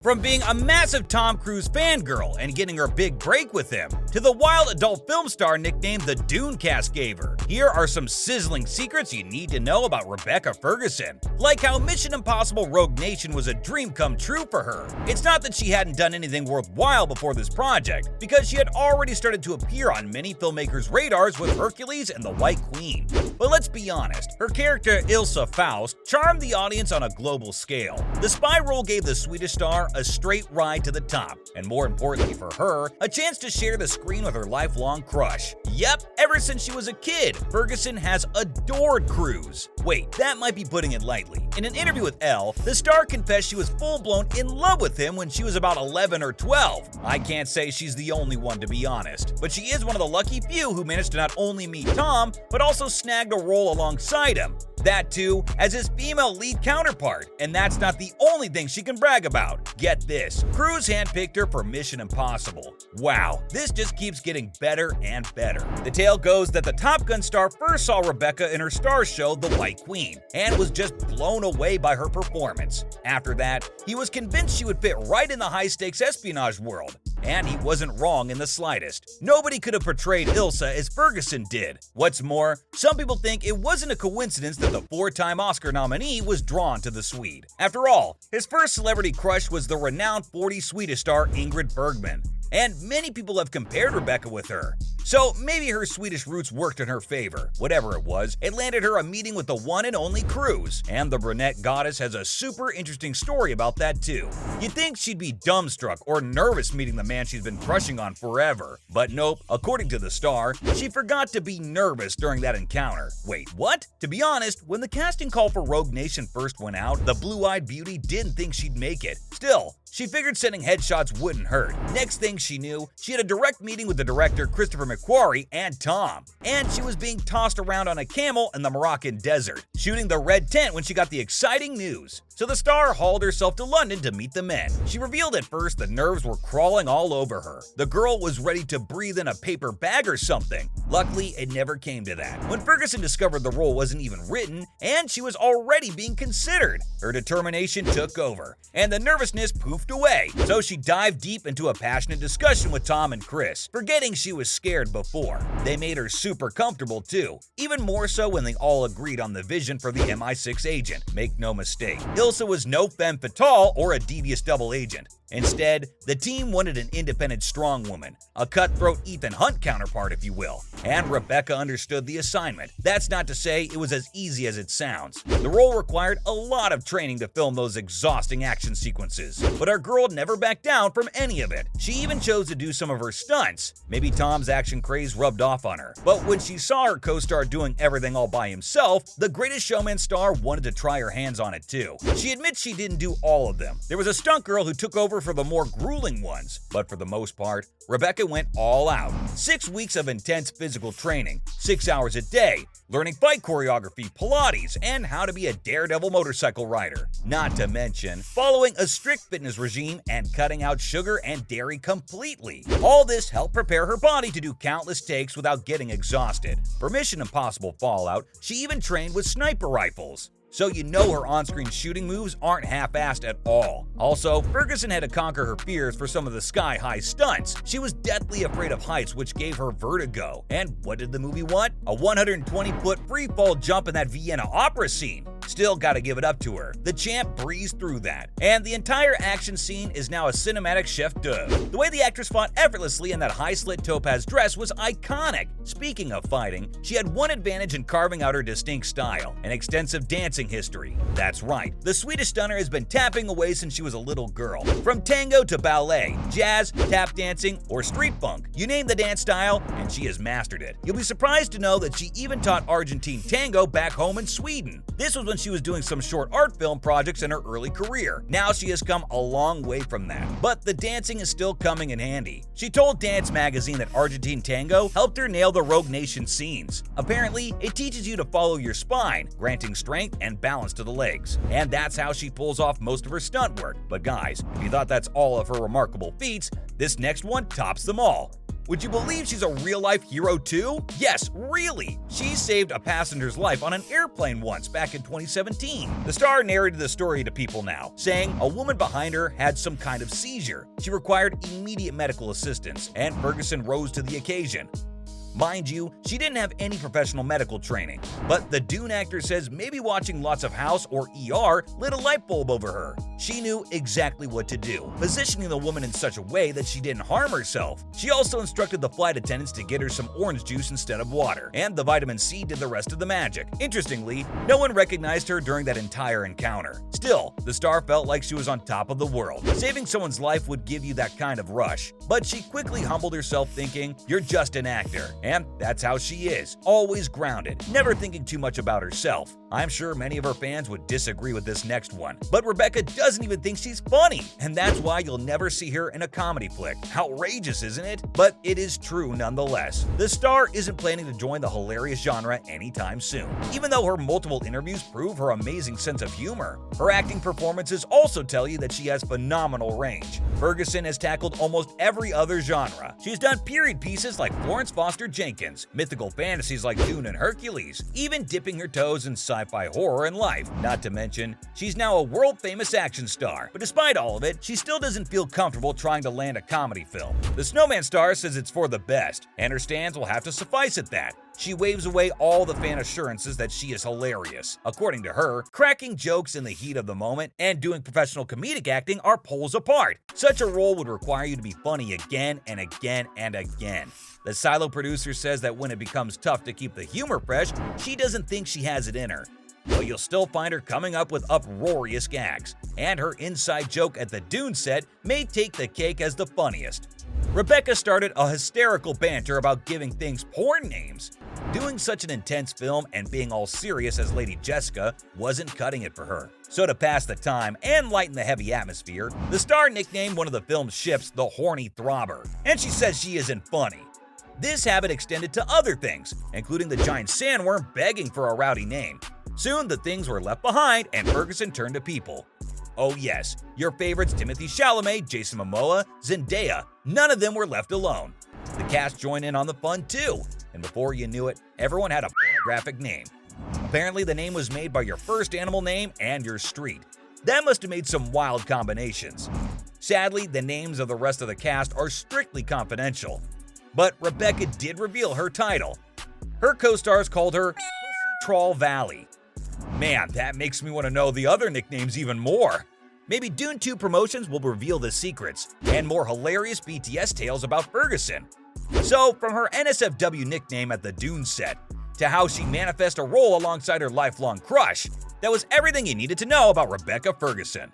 From being a massive Tom Cruise fangirl and getting her big break with him, to the wild adult film star nickname the Dune Cast gave her, here are some sizzling secrets you need to know about Rebecca Ferguson. Like how Mission Impossible Rogue Nation was a dream come true for her. It's not that she hadn't done anything worthwhile before this project, because she had already started to appear on many filmmakers' radars with Hercules and the White Queen. But let's be honest, her character Ilsa Faust charmed the audience on a global scale. The spy role gave the Swedish star a straight ride to the top, and more importantly for her, a chance to share the screen with her lifelong crush. Yep, ever since she was a kid, Ferguson has adored Cruise. Wait, that might be putting it lightly. In an interview with Elle, the star confessed she was full-blown in love with him when she was about 11 or 12. I can't say she's the only one, to be honest, but she is one of the lucky few who managed to not only meet Tom, but also snagged a role alongside him. That too, as his female lead counterpart, and that's not the only thing she can brag about. Get this, Cruise handpicked her for Mission Impossible. Wow, this just keeps getting better and better. The tale goes that the Top Gun star first saw Rebecca in her star show The White Queen, and was just blown away by her performance. After that, he was convinced she would fit right in the high-stakes espionage world. And he wasn't wrong in the slightest. Nobody could have portrayed Ilsa as Ferguson did. What's more, some people think it wasn't a coincidence that the four-time Oscar nominee was drawn to the Swede. After all, his first celebrity crush was the renowned 40s Swedish star Ingrid Bergman, and many people have compared Rebecca with her. So maybe her Swedish roots worked in her favor. Whatever it was, it landed her a meeting with the one and only Cruise, and the brunette goddess has a super interesting story about that too. You'd think she'd be dumbstruck or nervous meeting the man she's been crushing on forever, but nope, according to the star, she forgot to be nervous during that encounter. Wait, what? To be honest, when the casting call for Rogue Nation first went out, the blue-eyed beauty didn't think she'd make it. Still, she figured sending headshots wouldn't hurt. Next thing she knew, she had a direct meeting with the director Christopher McQuarrie and Tom, and she was being tossed around on a camel in the Moroccan desert, shooting the red tent when she got the exciting news. So the star hauled herself to London to meet the men. She revealed at first the nerves were crawling all over her. The girl was ready to breathe in a paper bag or something. Luckily, it never came to that. When Ferguson discovered the role wasn't even written, and she was already being considered, her determination took over, and the nervousness poofed away. So she dived deep into a passionate discussion with Tom and Chris, forgetting she was scared before. They made her super comfortable too, even more so when they all agreed on the vision for the MI6 agent. Make no mistake, Ilsa was no femme fatale or a devious double agent. Instead, the team wanted an independent strong woman, a cutthroat Ethan Hunt counterpart if you will, and Rebecca understood the assignment. That's not to say it was as easy as it sounds. The role required a lot of training to film those exhausting action sequences, but our girl never backed down from any of it. She even chose to do some of her stunts. Maybe Tom's action craze rubbed off on her, but when she saw her co-star doing everything all by himself, the Greatest Showman star wanted to try her hands on it too. She admits she didn't do all of them. There was a stunt girl who took over for the more grueling ones, but for the most part, Rebecca went all out. 6 weeks of intense physical training, 6 hours a day, learning fight choreography, Pilates, and how to be a daredevil motorcycle rider. Not to mention, following a strict fitness regime and cutting out sugar and dairy completely. All this helped prepare her body to do countless takes without getting exhausted. For Mission Impossible Fallout, she even trained with sniper rifles. So you know her on-screen shooting moves aren't half-assed at all. Also, Ferguson had to conquer her fears for some of the sky-high stunts. She was deathly afraid of heights, which gave her vertigo. And what did the movie want? A 120-foot free-fall jump in that Vienna opera scene. Still gotta give it up to her. The champ breezed through that. And the entire action scene is now a cinematic chef d'oeuvre. The way the actress fought effortlessly in that high-slit topaz dress was iconic. Speaking of fighting, she had one advantage in carving out her distinct style, an extensive dancing history. That's right, the Swedish stunner has been tapping away since she was a little girl. From tango to ballet, jazz, tap dancing, or street funk, you name the dance style, and she has mastered it. You'll be surprised to know that she even taught Argentine tango back home in Sweden. This was when she was doing some short art film projects in her early career. Now she has come a long way from that, but the dancing is still coming in handy. She told Dance Magazine that Argentine tango helped her nail the Rogue Nation scenes. Apparently, it teaches you to follow your spine, granting strength and balance to the legs. And that's how she pulls off most of her stunt work. But guys, if you thought that's all of her remarkable feats, this next one tops them all. Would you believe she's a real-life hero too? Yes, really! She saved a passenger's life on an airplane once back in 2017. The star narrated the story to People Now, saying a woman behind her had some kind of seizure. She required immediate medical assistance, and Ferguson rose to the occasion. Mind you, she didn't have any professional medical training, but the Dune actor says maybe watching lots of House or ER lit a light bulb over her. She knew exactly what to do, positioning the woman in such a way that she didn't harm herself. She also instructed the flight attendants to get her some orange juice instead of water, and the vitamin C did the rest of the magic. Interestingly, no one recognized her during that entire encounter. Still, the star felt like she was on top of the world. Saving someone's life would give you that kind of rush, but she quickly humbled herself, thinking, "You're just an actor." And that's how she is, always grounded, never thinking too much about herself. I'm sure many of her fans would disagree with this next one, but Rebecca doesn't even think she's funny, and that's why you'll never see her in a comedy flick. Outrageous, isn't it? But it is true nonetheless. The star isn't planning to join the hilarious genre anytime soon, even though her multiple interviews prove her amazing sense of humor. Her acting performances also tell you that she has phenomenal range. Ferguson has tackled almost every other genre. She's done period pieces like Florence Foster Jenkins, mythical fantasies like Dune and Hercules, even dipping her toes in sci-fi horror and life. Not to mention, she's now a world-famous action star. But despite all of it, she still doesn't feel comfortable trying to land a comedy film. The Snowman star says it's for the best, and her stands will have to suffice at that. She waves away all the fan assurances that she is hilarious. According to her, cracking jokes in the heat of the moment and doing professional comedic acting are poles apart. Such a role would require you to be funny again and again and again. The Silo producer says that when it becomes tough to keep the humor fresh, she doesn't think she has it in her. But you'll still find her coming up with uproarious gags, and her inside joke at the Dune set may take the cake as the funniest. Rebecca started a hysterical banter about giving things porn names. Doing such an intense film and being all serious as Lady Jessica wasn't cutting it for her. So to pass the time and lighten the heavy atmosphere, the star nicknamed one of the film's ships the Horny Throbber, and she says she isn't funny. This habit extended to other things, including the giant sandworm begging for a rowdy name. Soon the things were left behind and Ferguson turned to People. Oh yes, your favorites Timothée Chalamet, Jason Momoa, Zendaya, none of them were left alone. The cast joined in on the fun too, and before you knew it, everyone had a pornographic name. Apparently the name was made by your first animal name and your street. That must have made some wild combinations. Sadly, the names of the rest of the cast are strictly confidential. But Rebecca did reveal her title. Her co-stars called her Troll Valley. Man, that makes me want to know the other nicknames even more. Maybe Dune 2 promotions will reveal the secrets and more hilarious BTS tales about Ferguson. So, from her NSFW nickname at the Dune set to how she manifests a role alongside her lifelong crush, that was everything you needed to know about Rebecca Ferguson.